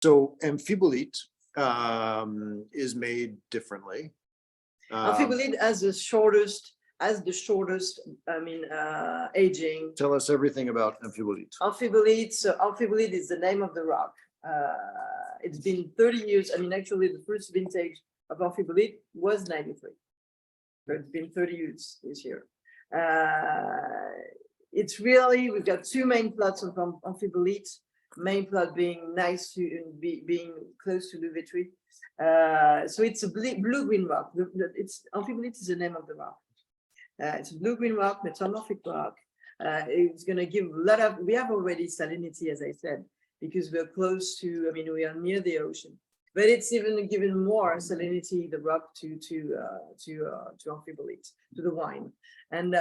So amphiboilite is made differently. Amphiboilite has the shortest, aging. Tell us everything about amphiboilite. Amphiboilite, so amphiboilite is the name of the rock. It's been 30 years. I mean, actually, the first vintage of amphiboilite was 93. So it's been 30 years this year. It's really, we've got two main plots of amphiboilite. Main plot being nice to being close to Louvetrie. So it's a blue-green rock. It's amphiboilite is the name of the rock. It's a blue-green rock, metamorphic rock. It's going to give a lot of. We have already salinity, as I said, because we're close to. I mean, we are near the ocean, but it's even given more salinity, the rock to amphiboilite, to the wine, and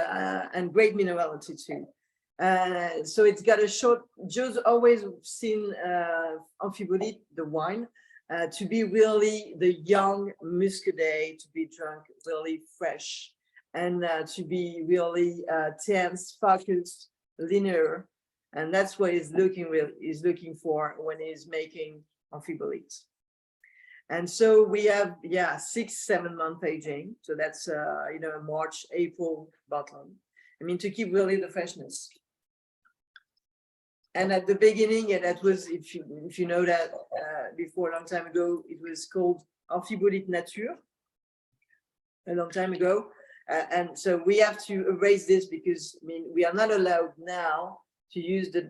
great minerality too. So it's got a short. Joe's always seen amphiboilite, the wine, to be really the young muscadet, to be drunk really fresh, and to be really tense, focused, linear, and that's what he's looking for when he's making amphiboilite. And so we have 6-7 month aging. So that's March, April bottom. I mean, to keep really the freshness. And at the beginning, that was, if you know that before, a long time ago, it was called amphiboilite nature, a long time ago. And so we have to erase this because, I mean, we are not allowed now to use the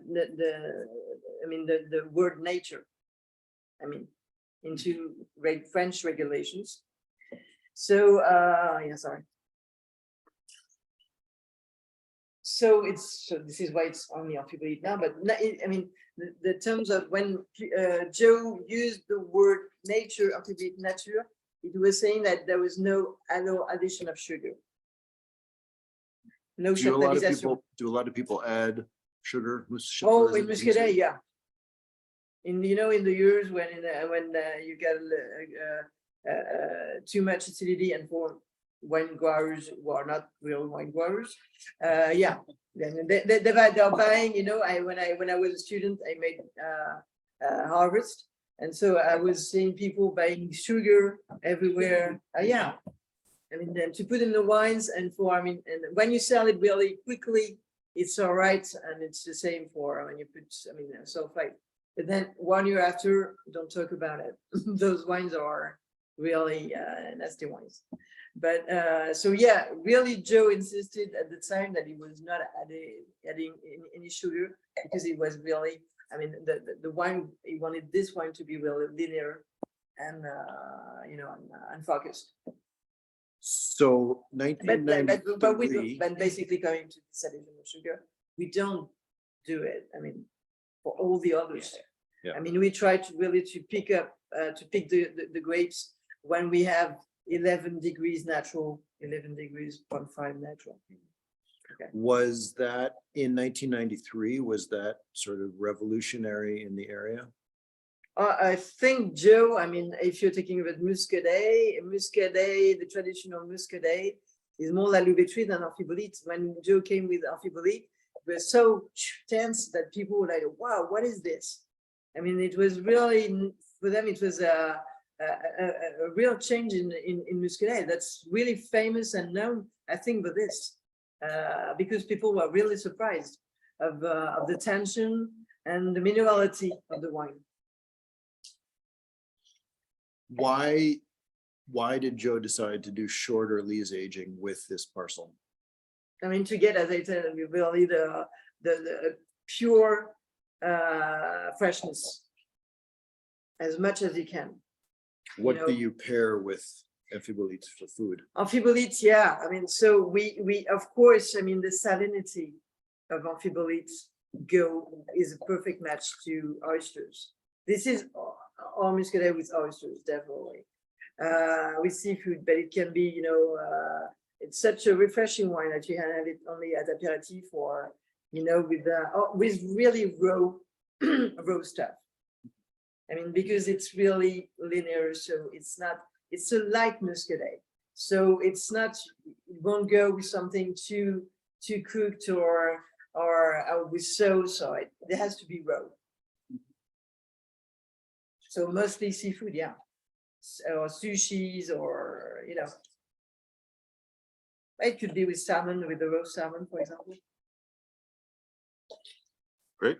word nature, I mean, into French regulations. So, sorry. So this is why it's only amphiboilite now, but I mean, the terms of when Joe used the word nature, amphiboilite nature, it was saying that there was no addition of sugar. No sugar. Do a lot of people add sugar? Oh, in Muscadet, yeah. In the years when you get too much acidity, and for wine growers who are not real wine growers, they're buying. When I was a student, I made harvest, and so I was seeing people buying sugar everywhere. I mean, then to put in the wines, and and when you sell it really quickly, it's all right, and it's the same for when you put sulfite. But then 1 year after, don't talk about it. Those wines are really nasty wines. But really, Joe insisted at the time that he was not adding any sugar, because it was really, I mean, the wine, he wanted this wine to be really linear and and focused. So 1993. But basically, coming to this addition of sugar, we don't do it. I mean, for all the others. Yeah. I mean, we try to really pick the grapes when we have 11 degrees natural, 11 degrees 0.5 natural. Okay. Was that in 1993? Was that sort of revolutionary in the area? I think, Joe, I mean, if you're talking about Muscadet, the traditional Muscadet is more like Louvetrie than amphiboilite. When Joe came with amphiboilite, it was so tense that people were like, wow, what is this? I mean, it was really, for them, it was a real change in Muscadet. That's really famous and known, I think, for this, because people were really surprised of the tension and the minerality of the wine. Why did Joe decide to do shorter lees aging with this parcel? I mean, to get, as I said, really the pure freshness as much as you can. What do you pair with amphiboilite for food? Amphiboilite, yeah. I mean, so we of course, I mean, the salinity of amphiboilite is a perfect match to oysters. This is all Muscadet with oysters, definitely. With seafood, but it can be, it's such a refreshing wine that you can have it only at aperitif, or with really raw stuff. I mean, because it's really linear, so it's a light Muscadet. So it's not, it won't go with something too cooked or with sauce. So it has to be raw. So mostly seafood, yeah. Or sushis, or, you know. It could be with salmon, with the roast salmon, for example. Great.